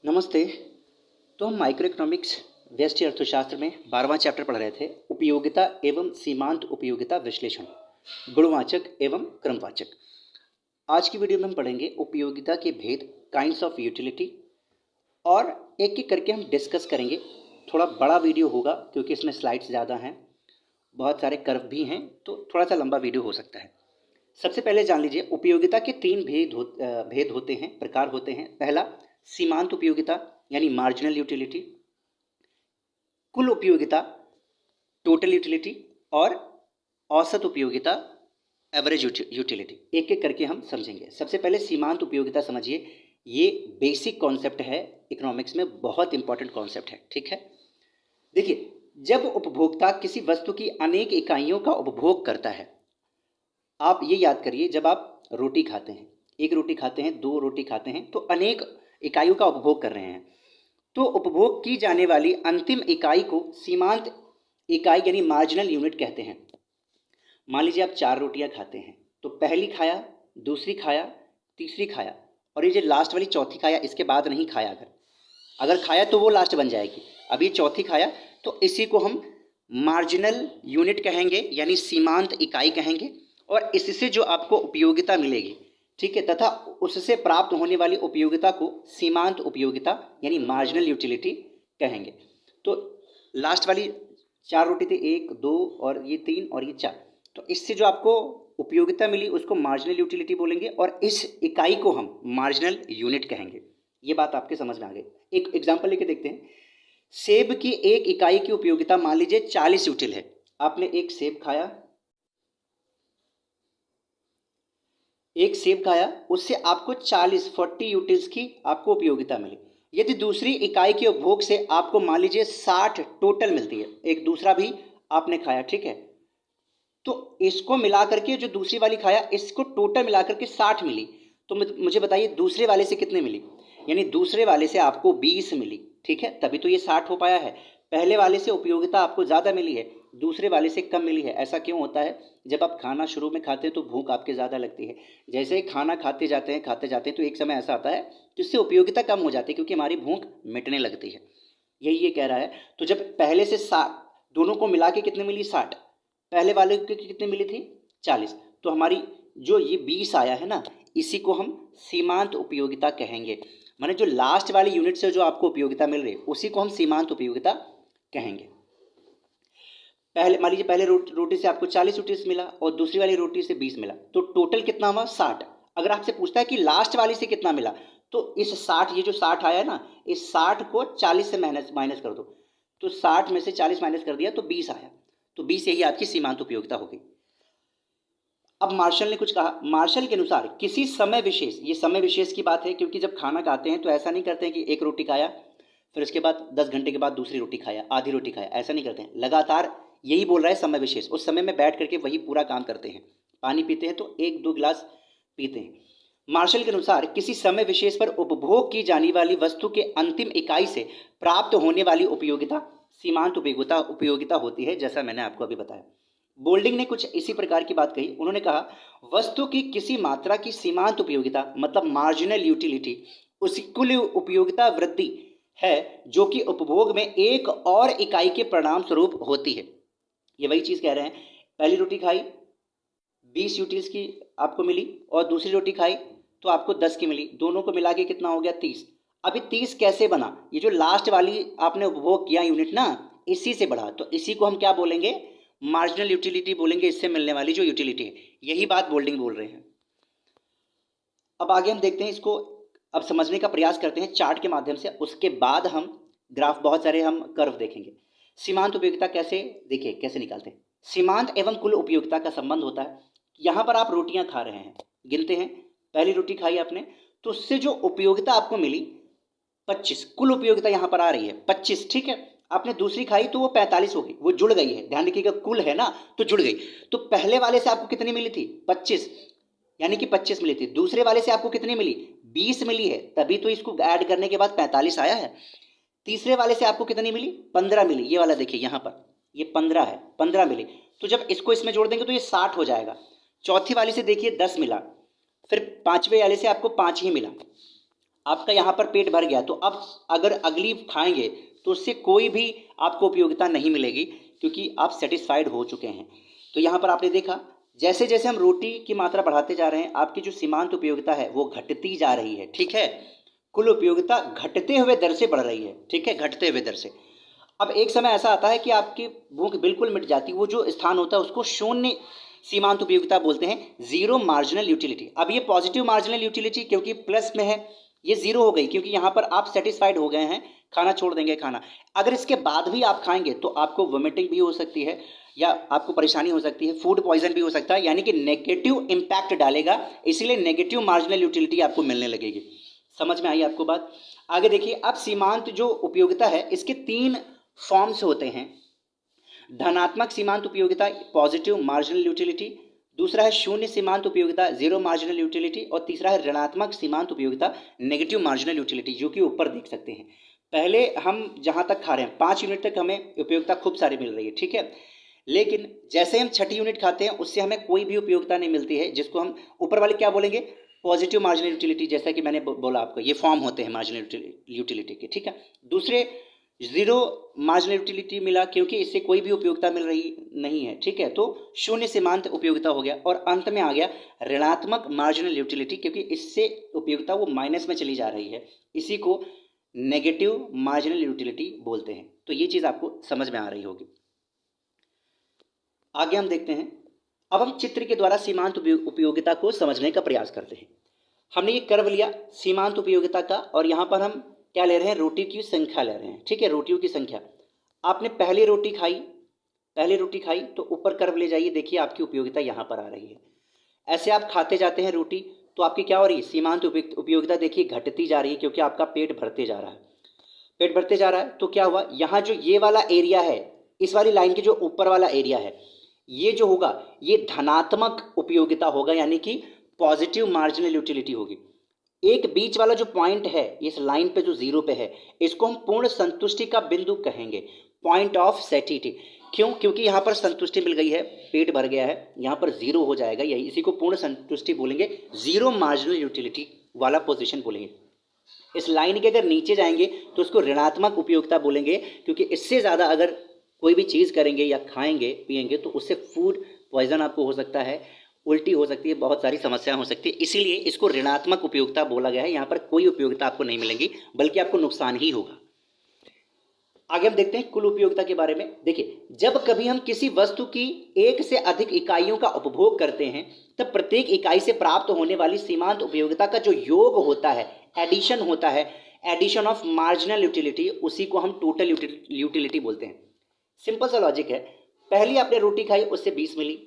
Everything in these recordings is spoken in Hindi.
नमस्ते। तो हम माइक्रो इकोनॉमिक्स व्यष्टि अर्थशास्त्र में 12वां चैप्टर पढ़ रहे थे, उपयोगिता एवं सीमांत उपयोगिता विश्लेषण, गुणवाचक एवं क्रमवाचक। आज की वीडियो में हम पढ़ेंगे उपयोगिता के भेद, काइंड्स ऑफ यूटिलिटी, और एक एक करके हम डिस्कस करेंगे। थोड़ा बड़ा वीडियो होगा क्योंकि इसमें स्लाइड्स ज़्यादा हैं, बहुत सारे कर्व भी हैं, तो थोड़ा सा लंबा वीडियो हो सकता है। सबसे पहले जान लीजिए, उपयोगिता के तीन भेद होते हैं, प्रकार होते हैं। पहला, सीमांत उपयोगिता यानी मार्जिनल यूटिलिटी, कुल उपयोगिता टोटल यूटिलिटी, और औसत उपयोगिता एवरेज यूटिलिटी। एक एक करके हम समझेंगे। सबसे पहले सीमांत उपयोगिता समझिए। ये बेसिक कॉन्सेप्ट है, इकोनॉमिक्स में बहुत इंपॉर्टेंट कॉन्सेप्ट है। ठीक है, देखिए, जब उपभोक्ता किसी वस्तु की अनेक इकाइयों का उपभोग करता है, आप ये याद करिए, जब आप रोटी खाते हैं, एक रोटी खाते हैं, दो रोटी खाते हैं, तो अनेक इकाइयों का उपभोग कर रहे हैं। तो उपभोग की जाने वाली अंतिम इकाई को सीमांत इकाई यानी मार्जिनल यूनिट कहते हैं। मान लीजिए आप 4 रोटियां खाते हैं, तो पहली खाया, दूसरी खाया, तीसरी खाया, और ये जो लास्ट वाली चौथी खाया, इसके बाद नहीं खाया। अगर खाया तो वो लास्ट बन जाएगी। अब ये चौथी खाया, तो इसी को हम मार्जिनल यूनिट कहेंगे यानी सीमांत इकाई कहेंगे, और इससे जो आपको उपयोगिता मिलेगी, ठीक है, तथा उससे प्राप्त होने वाली उपयोगिता को सीमांत उपयोगिता यानी मार्जिनल यूटिलिटी कहेंगे। तो लास्ट वाली 4 रोटी थी, 1 2 और ये 3 और ये 4, तो इससे जो आपको उपयोगिता मिली उसको मार्जिनल यूटिलिटी बोलेंगे, और इस इकाई को हम मार्जिनल यूनिट कहेंगे। ये बात आपके समझ में आ गई। एक एग्जाम्पल लेके देखते हैं। सेब की एक इकाई की उपयोगिता मान लीजिए 40 यूटिल है। आपने एक सेब खाया, उससे आपको 40 यूटिल्स की आपको उपयोगिता मिली। यदि दूसरी इकाई के उपभोग से आपको मान लीजिए 60 टोटल मिलती है, एक दूसरा भी आपने खाया, ठीक है, तो इसको मिला करके जो दूसरी वाली खाया, इसको टोटल मिला करके 60 मिली। तो मुझे बताइए दूसरे वाले से कितने मिली? यानी दूसरे वाले से आपको 20 मिली, ठीक है, तभी तो ये 60 हो पाया है। पहले वाले से उपयोगिता आपको ज़्यादा मिली है, दूसरे वाले से कम मिली है। ऐसा क्यों होता है? जब आप खाना शुरू में खाते हैं तो भूख आपके ज़्यादा लगती है। जैसे ही खाना खाते जाते हैं तो एक समय ऐसा आता है जिससे उपयोगिता कम हो जाती है, क्योंकि हमारी भूख मिटने लगती है। यही ये कह रहा है। तो जब पहले से 60, दोनों को मिला के कितने मिली? 60। पहले वाले की कितनी मिली थी? 40। तो हमारी जो ये 20 आया है ना, इसी को हम सीमांत उपयोगिता कहेंगे। माने जो लास्ट वाली यूनिट से जो आपको उपयोगिता मिल रही है, उसी को हम सीमांत उपयोगिता कहेंगे। पहले मान लीजिए, पहले रोटी से आपको 40 रूटीज मिला और दूसरी वाली रोटी से 20 मिला, तो टोटल कितना हुआ? 60। अगर आपसे पूछता है कि लास्ट वाली से कितना मिला, तो इस 60, ये जो 60 आया है ना, इस 60 को 40 से माइनस कर दो। तो 60 में से 40 माइनस कर दिया तो 20 आया। तो 20 यही आपकी सीमांत उपयोगिता हो गई। अब मार्शल ने कुछ कहा। मार्शल के अनुसार किसी समय विशेष, ये समय विशेष की बात है, क्योंकि जब खाना खाते हैं तो ऐसा नहीं करते हैं कि एक रोटी खाया फिर उसके बाद 10 घंटे के बाद दूसरी रोटी खाया, आधी रोटी खाया, ऐसा नहीं करते हैं। लगातार, यही बोल रहा है समय विशेष, उस समय में बैठ करके वही पूरा काम करते हैं। पानी पीते हैं तो 1-2 गिलास पीते हैं। मार्शल के अनुसार किसी समय विशेष पर उपभोग की जाने वाली वस्तु के अंतिम इकाई से प्राप्त होने वाली उपयोगिता सीमांत उपयोगिता होती है, जैसा मैंने आपको अभी बताया। बोल्डिंग ने कुछ इसी प्रकार की बात कही। उन्होंने कहा, वस्तु की किसी मात्रा की सीमांत उपयोगिता मतलब मार्जिनल यूटिलिटी उसकी कुल उपयोगिता वृद्धि है जो कि उपभोग में एक और इकाई के परिणाम स्वरूप होती है। ये वही चीज़ कह रहे हैं। पहली रोटी खाई, 20 यूटिल्स की आपको मिली, और दूसरी रोटी खाई तो आपको 10 की मिली। दोनों को मिला के कितना हो गया? 30। अभी 30 कैसे बना? ये जो लास्ट वाली आपने उपभोग किया यूनिट ना, इसी से बढ़ा। तो इसी को हम क्या बोलेंगे? मार्जिनल यूटिलिटी बोलेंगे, इससे मिलने वाली जो यूटिलिटी है। यही बात बोल्डिंग बोल रहे हैं। अब आगे हम देखते हैं इसको, अब समझने का प्रयास करते हैं चार्ट के माध्यम से। उसके बाद हम ग्राफ, बहुत सारे हम कर्व देखेंगे। सीमांत उपयोगिता कैसे, देखिए कैसे निकालते हैं। सीमांत एवं कुल उपयोगिता का संबंध होता है। यहाँ पर आप रोटियां खा रहे हैं, गिनते हैं। पहली रोटी खाई आपने, तो उससे जो उपयोगिता आपको मिली 25, कुल उपयोगिता यहाँ पर आ रही है 25, ठीक है। आपने दूसरी खाई तो वो 45 हो गई, वो जुड़ गई है। ध्यान रखिएगा, कुल है ना, तो जुड़ गई। तो पहले वाले से आपको कितनी मिली थी? 25, यानी कि 25 मिली थी। दूसरे वाले से आपको कितनी मिली? 20 मिली है, तभी तो इसको ऐड करने के बाद 45 आया है। तीसरे वाले से आपको कितनी मिली? 15 मिली। ये वाला देखिए यहाँ पर, ये 15 है, 15 मिली। तो जब इसको इसमें जोड़ देंगे तो ये 60 हो जाएगा। चौथी वाली से देखिए 10 मिला, फिर पांचवें वाले से आपको 5 ही मिला। आपका यहाँ पर पेट भर गया, तो अब अगर अगली खाएंगे तो उससे कोई भी आपको उपयोगिता नहीं मिलेगी, क्योंकि आप सेटिस्फाइड हो चुके हैं। तो यहाँ पर आपने देखा, जैसे जैसे हम रोटी की मात्रा बढ़ाते जा रहे हैं, आपकी जो सीमांत उपयोगिता है वो घटती जा रही है, ठीक है। कुल उपयोगिता घटते हुए दर से बढ़ रही है, ठीक है, घटते हुए दर से। अब एक समय ऐसा आता है कि आपकी भूख बिल्कुल मिट जाती है, वो जो स्थान होता है उसको शून्य सीमांत उपयोगिता बोलते हैं, जीरो मार्जिनल यूटिलिटी। अब ये पॉजिटिव मार्जिनल यूटिलिटी क्योंकि प्लस में है, ये जीरो हो गई क्योंकि यहाँ पर आप सेटिस्फाइड हो गए हैं, खाना छोड़ देंगे खाना। अगर इसके बाद भी आप खाएंगे तो आपको वोमिटिंग भी हो सकती है, या आपको परेशानी हो सकती है, फूड पॉइजन भी हो सकता है, यानी कि नेगेटिव इम्पैक्ट डालेगा, इसीलिए नेगेटिव मार्जिनल यूटिलिटी आपको मिलने लगेगी। समझ में आई आपको बात? आगे देखिए, अब सीमांत जो उपयोगिता है इसके 3 फॉर्म्स होते हैं। धनात्मक सीमांत उपयोगिता, पॉजिटिव मार्जिनल यूटिलिटी, दूसरा है शून्य सीमांत उपयोगिता, जीरो मार्जिनल यूटिलिटी, और तीसरा है ऋणात्मक सीमांत उपयोगिता, नेगेटिव मार्जिनल यूटिलिटी, जो कि ऊपर देख सकते हैं। पहले हम जहाँ तक खा रहे हैं 5 यूनिट तक हमें उपयोगिता खूब सारी मिल रही है, ठीक है। लेकिन जैसे हम छठी यूनिट खाते हैं उससे हमें कोई भी उपयोगिता नहीं मिलती है, जिसको हम ऊपर वाले क्या बोलेंगे, पॉजिटिव मार्जिनल यूटिलिटी। जैसा कि मैंने बोला आपको, ये फॉर्म होते हैं मार्जिनल यूटिलिटी के, ठीक है। दूसरे जीरो मार्जिनल यूटिलिटी मिला क्योंकि इससे कोई भी उपयोगिता मिल रही नहीं है, ठीक है, तो शून्य सीमांत उपयोगिता हो गया। और अंत में आ गया ऋणात्मक मार्जिनल यूटिलिटी, क्योंकि इससे उपयोगिता वो माइनस में चली जा रही है, इसी को नेगेटिव मार्जिनल यूटिलिटी बोलते हैं। तो ये चीज़ आपको समझ में आ रही होगी। आगे हम देखते हैं, अब हम चित्र के द्वारा सीमांत उपयोगिता को समझने का प्रयास करते हैं। हमने ये कर्व लिया सीमांत उपयोगिता का, और यहाँ पर हम क्या ले रहे हैं, रोटी की संख्या ले रहे हैं, ठीक है, रोटियों की संख्या। आपने पहली रोटी खाई तो ऊपर कर्व ले जाइए, देखिए आपकी उपयोगिता यहाँ पर आ रही है। ऐसे आप खाते जाते हैं रोटी, तो आपकी क्या हो रही है, सीमांत उपयोगिता देखिए घटती जा रही है, क्योंकि आपका पेट भरते जा रहा है। पेट भरते जा रहा है तो क्या हुआ, यहाँ जो ये वाला एरिया है, इस वाली लाइन के जो ऊपर वाला एरिया है, ये जो होगा ये धनात्मक उपयोगिता होगा, यानी कि पॉजिटिव मार्जिनल यूटिलिटी होगी। एक बीच वाला जो पॉइंट है इस लाइन पे जो जीरो पे है, इसको हम पूर्ण संतुष्टि का बिंदु कहेंगे, पॉइंट ऑफ सैटिस्फैक्शन। क्यों? क्योंकि यहाँ पर संतुष्टि मिल गई है, पेट भर गया है, यहाँ पर जीरो हो जाएगा, यही इसी को पूर्ण संतुष्टि बोलेंगे, जीरो मार्जिनल यूटिलिटी वाला पोजीशन बोलेंगे। इस लाइन के अगर नीचे जाएंगे तो उसको ऋणात्मक उपयोगिता बोलेंगे, क्योंकि इससे ज़्यादा अगर कोई भी चीज़ करेंगे या खाएंगे पिएंगे तो उससे फूड पॉइजन आपको हो सकता है, उल्टी हो सकती है, बहुत सारी समस्याएं हो सकती है, इसीलिए इसको ऋणात्मक उपयोगिता बोला गया है। यहाँ पर कोई उपयोगिता आपको नहीं मिलेगी, बल्कि आपको नुकसान ही होगा। आगे हम देखते हैं कुल उपयोगिता के बारे में। देखिए, जब कभी हम किसी वस्तु की एक से अधिक इकाइयों का उपभोग करते हैं, तब प्रत्येक इकाई से प्राप्त होने वाली सीमांत उपयोगिता का जो योग होता है, एडिशन होता है, एडिशन ऑफ मार्जिनल यूटिलिटी, उसी को हम टोटल यूटिलिटी बोलते हैं। सिंपल सा लॉजिक है, पहली आपने रोटी खाई उससे 20 मिली,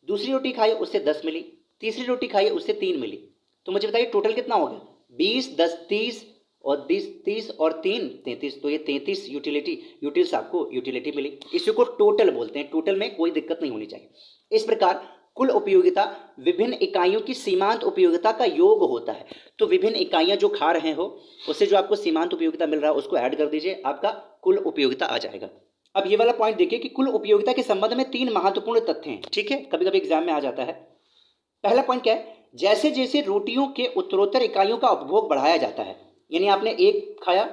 दूसरी रोटी खाई उससे 10 मिली, तीसरी रोटी खाई उससे 3 मिली, तो मुझे बताइए टोटल कितना हो गया, 20, 10, 30 और 30 और 3 33, तो ये 33 यूटिल्स आपको यूटिलिटी मिली, इसी को टोटल बोलते हैं। टोटल में कोई दिक्कत नहीं होनी चाहिए। इस प्रकार कुल उपयोगिता विभिन्न इकाइयों की सीमांत उपयोगिता का योग होता है। तो विभिन्न इकाइयां जो खा रहे हो उससे जो आपको सीमांत उपयोगिता मिल रहा है उसको ऐड कर दीजिए, आपका कुल उपयोगिता आ जाएगा। अब ये वाला पॉइंट देखिए कि कुल उपयोगिता के संबंध में 3 महत्वपूर्ण तथ्य हैं, ठीक है, कभी कभी एग्जाम में आ जाता है। पहला पॉइंट क्या है, जैसे जैसे रोटियों के उत्तरोत्तर इकाइयों का उपभोग बढ़ाया जाता है, यानी आपने एक खाया,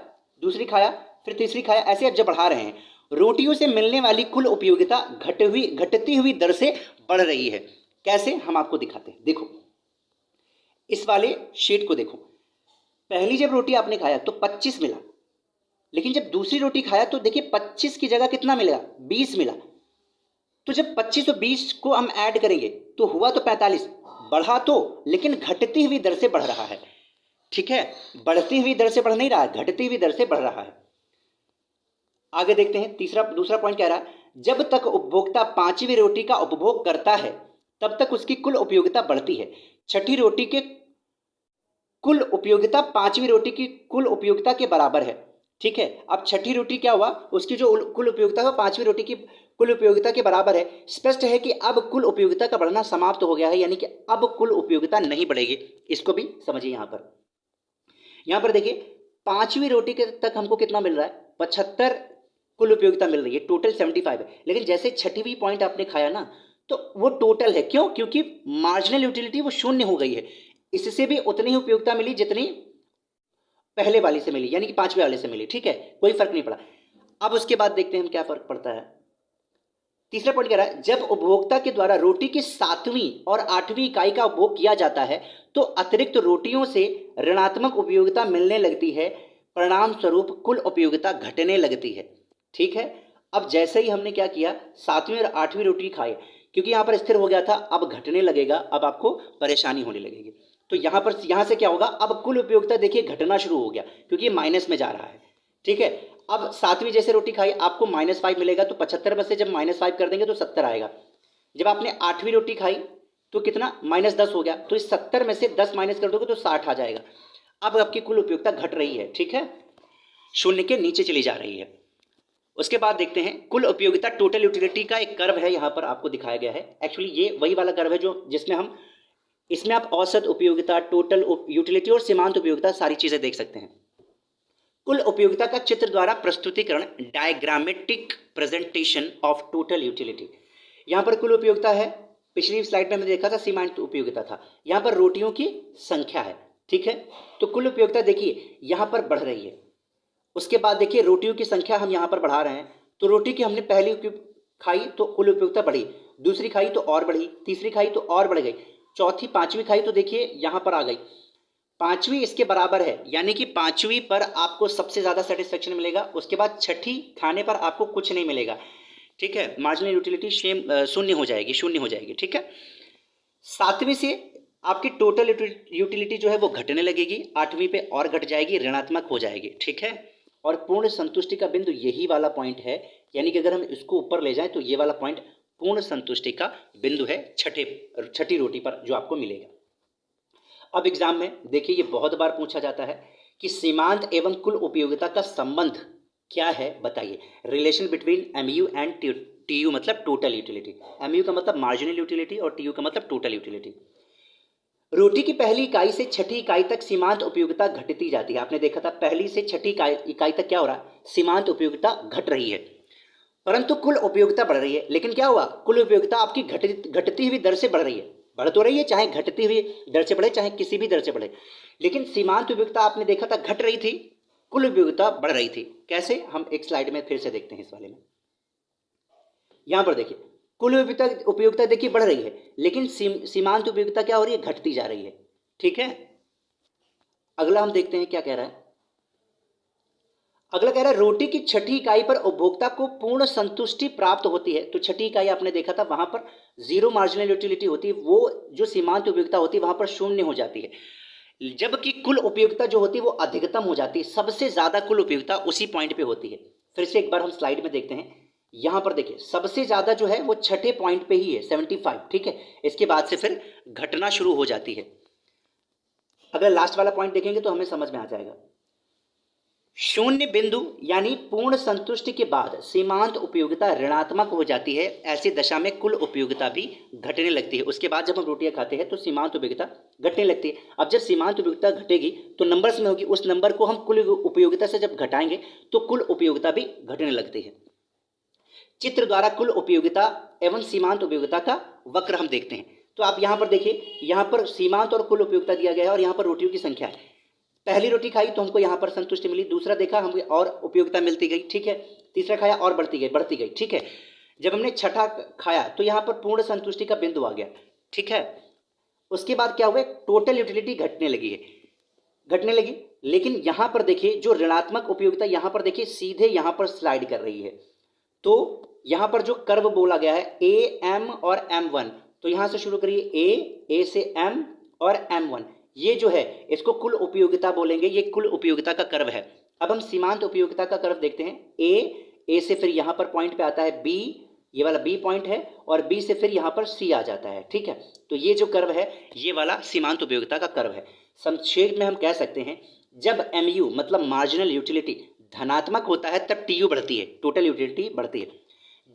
दूसरी खाया, फिर तीसरी खाया, ऐसे आप जब बढ़ा रहे हैं, रोटियों से मिलने वाली कुल उपयोगिता घटती हुई दर से बढ़ रही है। कैसे, हम आपको दिखाते हैं। देखो इस वाले शीट को देखो, पहली जब रोटी आपने खाया तो 25 मिला, लेकिन जब दूसरी रोटी खाया तो देखिए 25 की जगह कितना मिलेगा, 20 मिला। तो जब 25 और 20 को हम ऐड करेंगे तो हुआ तो 45, बढ़ा तो, लेकिन घटती हुई दर से बढ़ रहा है, ठीक है, बढ़ती हुई दर से बढ़ नहीं रहा है, घटती हुई दर से बढ़ रहा है। आगे देखते हैं, दूसरा पॉइंट कह रहा है, जब तक उपभोक्ता 5वीं रोटी का उपभोग करता है तब तक उसकी कुल उपयोगिता बढ़ती है। छठी रोटी के कुल उपयोगिता 5वीं रोटी की कुल उपयोगिता के बराबर है, ठीक है। अब छठी रोटी क्या हुआ, उसकी जो कुल उपयोगिता है 5वीं रोटी की कुल उपयोगिता के बराबर है। स्पष्ट है कि अब कुल उपयोगिता का बढ़ना समाप्त हो गया है, यानी कि अब कुल उपयोगिता नहीं बढ़ेगी। इसको भी समझिए। यहाँ पर देखिए 5वीं रोटी के तक हमको कितना मिल रहा है, 75 कुल उपयोगिता मिल रही है, टोटल 75 है। लेकिन जैसे छठवीं पॉइंट आपने खाया ना, तो वो टोटल है, क्यों, क्योंकि मार्जिनल यूटिलिटी वो शून्य हो गई है, इससे भी उतनी ही उपयोगिता मिली जितनी पहले वाले से मिली, यानी कि 5वें वाले से मिली, ठीक है, कोई फर्क नहीं पड़ा। अब उसके बाद देखते हैं हम क्या फर्क पड़ता है। तीसरा पॉइंट कह रहा है, जब उपभोक्ता के द्वारा रोटी की 7वीं और 8वीं इकाई का उपभोग किया जाता है तो अतिरिक्त रोटियों से ऋणात्मक उपयोगिता मिलने लगती है, परिणाम स्वरूप कुल उपयोगिता घटने लगती है। ठीक है, अब जैसे ही हमने क्या किया, 7वीं और 8वीं रोटी खाई, क्योंकि यहां पर स्थिर हो गया था, अब घटने लगेगा, अब आपको परेशानी होने लगेगी। तो यहां से क्या होगा, अब कुल उपयोगिता देखिए घटना शुरू हो गया, क्योंकि माइनस में जा रहा है। ठीक है, अब 7वीं जैसे रोटी खाई, आपको -5 मिलेगा, तो 75 में से जब -5 कर देंगे तो 70 आएगा। जब आपने 8वीं रोटी खाई तो कितना, -10 हो गया, तो इस 70 में से 10 माइनस कर दोगे तो 60 आ जाएगा। अब आपकी कुल उपयोगिता घट रही है, ठीक है, शून्य के नीचे चली जा रही है। उसके बाद देखते हैं कुल उपयोगिता टोटल यूटिलिटी का एक कर्व है, यहां पर आपको दिखाया गया है। एक्चुअली ये वही वाला कर्व है जो जिसमें हम, इसमें आप औसत उपयोगिता, टोटल यूटिलिटी और सीमांत उपयोगिता सारी चीजें देख सकते हैं। कुल उपयोगिता का चित्र द्वारा प्रस्तुतिकरण, diagrammatic presentation of total utility. यहां पर कुल उपयोगिता है, पिछली स्लाइड में हमने देखा था सीमांत उपयोगिता था, यहां पर रोटियों की संख्या है। ठीक है, तो कुल उपयोगिता देखिए यहां पर बढ़ रही है। उसके बाद देखिए रोटियों की संख्या हम यहां पर बढ़ा रहे हैं, तो रोटी की हमने पहली खाई तो कुल उपयोगिता बढ़ी, दूसरी खाई तो और बढ़ी, तीसरी खाई तो और बढ़ गई, चौथी 5वीं खाई तो देखिए यहां पर आ गई, 5वीं इसके बराबर है, यानी कि 5वीं पर आपको सबसे ज्यादा सेटिस्फेक्शन मिलेगा। उसके बाद 6ठी खाने पर आपको कुछ नहीं मिलेगा। ठीक है, मार्जिनल यूटिलिटी शून्य हो जाएगी, शून्य हो जाएगी। ठीक है, 7वीं से आपकी टोटल यूटिलिटी जो है वो घटने लगेगी, 8वीं पे और घट जाएगी, ऋणात्मक हो जाएगी। ठीक है, और पूर्ण संतुष्टि का बिंदु यही वाला पॉइंट है, यानी कि अगर हम इसको ऊपर ले जाएं तो ये वाला पॉइंट पूर्ण संतुष्टि का बिंदु है, छठी रोटी पर जो आपको मिलेगा। अब एग्जाम में देखिए ये बहुत बार पूछा जाता है कि सीमांत एवं कुल उपयोगिता का संबंध क्या है, बताइए। Relation between MU and TU, मतलब टोटल यूटिलिटी। एमयू का मतलब मार्जिनल यूटिलिटी और टीयू का मतलब टोटल यूटिलिटी। रोटी की पहली इकाई से छठी इकाई तक सीमांत उपयोगिता घटती जाती है। आपने देखा था पहली से छठी इकाई तक क्या हो रहा है, सीमांत उपयोगिता घट रही है, परंतु कुल उपयोगिता बढ़ रही है। लेकिन क्या हुआ, कुल उपयोगिता आपकी घटती हुई दर से बढ़ रही है, बढ़ तो रही है, चाहे घटती हुई दर से बढ़े चाहे किसी भी दर से बढ़े, लेकिन सीमांत उपयोगिता आपने देखा था घट रही थी, कुल उपयोगिता बढ़ रही थी। कैसे, हम एक स्लाइड में फिर से देखते हैं इस वाले में। यहां पर देखिए कुल उपयोगिता देखिए बढ़ रही है, लेकिन सीमांत उपयोगिता क्या हो रही है, घटती जा रही है। ठीक है, अगला हम देखते हैं क्या कह रहा है। अगला कह रहा है रोटी की छठी इकाई पर उपभोक्ता को पूर्ण संतुष्टि प्राप्त होती है। तो छठी इकाई आपने देखा था वहां पर जीरो मार्जिनल यूटिलिटी होती है, वो जो सीमांत उपयोगिता होती है वहां पर शून्य हो जाती है, जबकि कुल उपयोगिता जो होती है वो अधिकतम हो जाती है, सबसे ज्यादा कुल उपयोगिता उसी पॉइंट पे होती है। फिर से एक बार हम स्लाइड में देखते हैं, यहां पर देखिए सबसे ज्यादा जो है वो छठे पॉइंट पे ही है, 75। ठीक है, इसके बाद से फिर घटना शुरू हो जाती है। अगर लास्ट वाला पॉइंट देखेंगे तो हमें समझ में आ जाएगा। शून्य बिंदु यानी पूर्ण संतुष्टि के बाद सीमांत उपयोगिता ऋणात्मक हो जाती है, ऐसी दशा में कुल उपयोगिता भी घटने लगती है। उसके बाद जब हम रोटियां खाते हैं तो सीमांत उपयोगिता घटने लगती है। अब जब सीमांत उपयोगिता घटेगी तो नंबर्स में होगी, उस नंबर को हम कुल उपयोगिता से जब घटाएंगे तो कुल उपयोगिता भी घटने लगती है। चित्र द्वारा कुल उपयोगिता एवं सीमांत उपयोगिता का वक्र हम देखते हैं। तो आप यहां पर देखिए, यहां पर सीमांत और कुल उपयोगिता दिया गया है और यहां पर रोटियों की संख्या है। पहली रोटी खाई तो हमको यहां पर संतुष्टि मिली, दूसरा देखा हमको और उपयोगिता मिलती गई। ठीक है, तीसरा खाया और बढ़ती गई। ठीक है, जब हमने छठा खाया तो यहां पर पूर्ण संतुष्टि का बिंदु आ गया। ठीक है, उसके बाद क्या हुआ, टोटल यूटिलिटी घटने लगी। लेकिन यहां पर देखिए जो ऋणात्मक उपयोगिता यहां पर देखिए सीधे यहां पर स्लाइड कर रही है। तो यहां पर जो कर्व बोला गया है ए एम और M1, तो यहां से शुरू करिए ए से M और M1, ये जो है इसको कुल उपयोगिता बोलेंगे, ये कुल उपयोगिता का कर्व है। अब हम सीमांत उपयोगिता का कर्व देखते हैं। ए से फिर यहां पर पॉइंट पे आता है बी, ये वाला बी पॉइंट है, और बी से फिर यहां पर सी आ जाता है। ठीक है, तो ये जो कर्व है ये वाला सीमांत उपयोगिता का कर्व है। संक्षेप में हम कह सकते हैं जब MU मतलब मार्जिनल यूटिलिटी धनात्मक होता है तब TU बढ़ती है, टोटल यूटिलिटी बढ़ती है।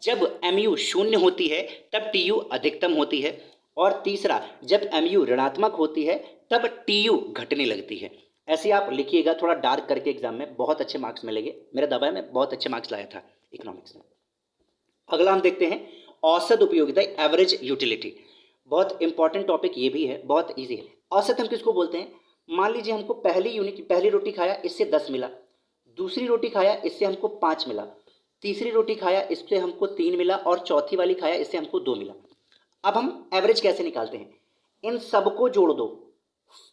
जब MU शून्य होती है तब TU अधिकतम होती है, और तीसरा जब MU ऋणात्मक होती है तब TU घटने लगती है। ऐसे आप लिखिएगा थोड़ा डार्क करके, एग्जाम में बहुत अच्छे मार्क्स मिलेंगे। मेरा दावा है मैं बहुत अच्छे मार्क्स लाया था इकोनॉमिक्स में। अगला हम देखते हैं औसत उपयोगिता, एवरेज यूटिलिटी। बहुत इंपॉर्टेंट टॉपिक ये भी है, बहुत इजी है। औसत हम किसको बोलते हैं, मान लीजिए हमको पहली रोटी खाया इससे 10 मिला, दूसरी रोटी खाया इससे हमको 5 मिला, तीसरी रोटी खाया इससे हमको 3 मिला और चौथी वाली खाया इससे हमको 2 मिला। अब हम एवरेज कैसे निकालते हैं? इन सबको जोड़ दो।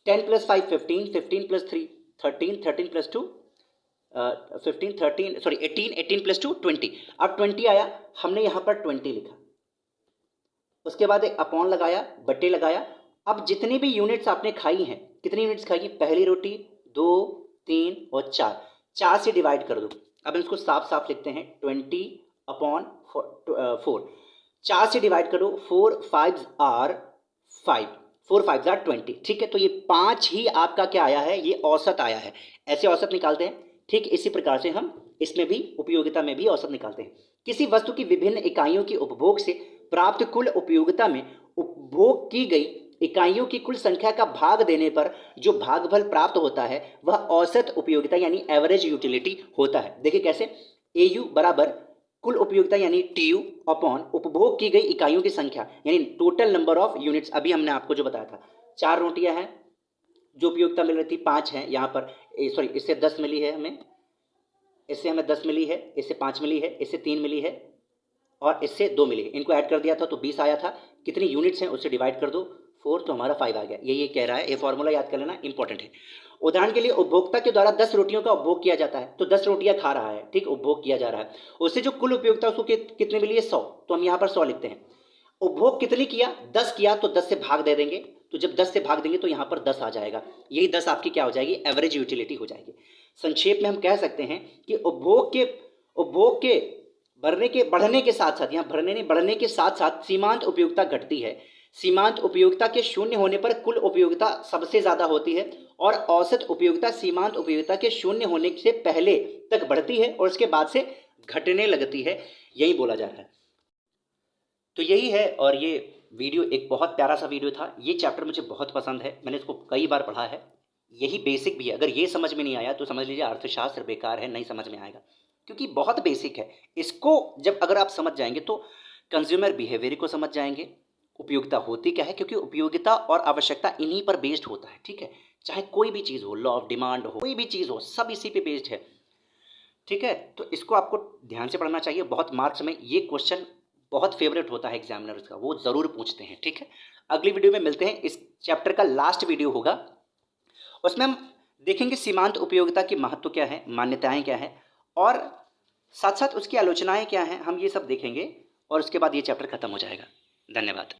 10 + 5 15, 15 + 3 13, 13 + 2 15 13 सॉरी 18, 18 + 2 20। अब 20 आया, हमने यहाँ पर 20 लिखा, उसके बाद एक अपॉन लगाया, बट्टे लगाया। अब जितनी भी यूनिट्स आपने खाई हैं, कितनी यूनिट्स खाई? पहली रोटी, 2, 3 और 4, 4 से डिवाइड कर दो। अब हम इसको साफ साफ लिखते हैं 20/4, 4 से डिवाइड करो, 4 5 आर 5, 4 5 आर 20। ठीक है, तो ये 5 ही आपका क्या आया है? ये औसत आया है। ऐसे औसत निकालते हैं। ठीक इसी प्रकार से हम इसमें भी उपयोगिता में भी औसत निकालते हैं। किसी वस्तु की विभिन्न इकाइयों की उपभोग से प्राप्त कुल उपयोगिता में उपभोग की गई इकाइयों की कुल संख्या का भाग देने पर जो भागफल प्राप्त होता है वह औसत उपयोगिता यानी एवरेज यूटिलिटी होता है। देखिए कैसे, AU बराबर कुल उपयोगिता यानी TU अपॉन उपभोग की गई इकाइयों की संख्या यानी टोटल नंबर ऑफ यूनिट्स। अभी हमने आपको जो बताया था 4 रोटियां हैं, जो उपयोगिता मिल रही थी 5 है, यहाँ पर सॉरी इससे 10 मिली है हमें, इससे हमें 10 मिली है, इससे 5 मिली है, इससे 3 मिली है और इससे 2 मिली है। इनको ऐड कर दिया था तो 20 आया था। कितनी यूनिट्स हैं उससे डिवाइड कर दो 4, तो हमारा 5 आ गया। ये कह रहा है, ये फॉर्मूला याद कर लेना, इंपॉर्टेंट है। उदाहरण के लिए उपभोक्ता के द्वारा 10 रोटियों का उपभोग किया जाता है, तो 10 रोटियां खा रहा है, ठीक, उपभोग किया जा रहा है। उससे जो कुल उपयोगिता उसको कितने मिली है? 100, तो हम यहाँ पर 100 लिखते हैं। उपभोग कितनी किया? 10 किया, तो 10 से भाग दे देंगे, तो जब 10 से भाग देंगे तो यहाँ पर 10 आ जाएगा। यही 10 आपकी क्या हो जाएगी? एवरेज यूटिलिटी हो जाएगी। संक्षेप में हम कह सकते हैं कि उपभोग के बढ़ने के साथ साथ, यहाँ भरने नहीं बढ़ने के साथ साथ सीमांत उपयोगिता घटती है। सीमांत उपयोगिता के शून्य होने पर कुल उपयोगिता सबसे ज्यादा होती है और औसत उपयोगिता सीमांत उपयोगिता के शून्य होने से पहले तक बढ़ती है और उसके बाद से घटने लगती है, यही बोला जा रहा है। तो यही है, और ये वीडियो एक बहुत प्यारा सा वीडियो था। ये चैप्टर मुझे बहुत पसंद है, मैंने इसको कई बार पढ़ा है। यही बेसिक भी है, अगर ये समझ में नहीं आया तो समझ लीजिए अर्थशास्त्र बेकार है, नहीं समझ में आएगा, क्योंकि बहुत बेसिक है। इसको जब अगर आप समझ जाएंगे तो कंज्यूमर बिहेवियर को समझ जाएंगे, उपयोगिता होती क्या है, क्योंकि उपयोगिता और आवश्यकता इन्हीं पर बेस्ड होता है। ठीक है, चाहे कोई भी चीज़ हो, लॉ ऑफ डिमांड हो, कोई भी चीज़ हो, सब इसी पे बेस्ड है। ठीक है, तो इसको आपको ध्यान से पढ़ना चाहिए। बहुत मार्क्स में ये क्वेश्चन बहुत फेवरेट होता है एग्जामिनर्स का, वो ज़रूर पूछते हैं। ठीक है, अगली वीडियो में मिलते हैं। इस चैप्टर का लास्ट वीडियो होगा, उसमें हम देखेंगे सीमांत उपयोगिता की महत्व क्या है, मान्यताएं क्या है और साथ साथ उसकी आलोचनाएं क्या हैं, हम ये सब देखेंगे और उसके बाद ये चैप्टर खत्म हो जाएगा। धन्यवाद।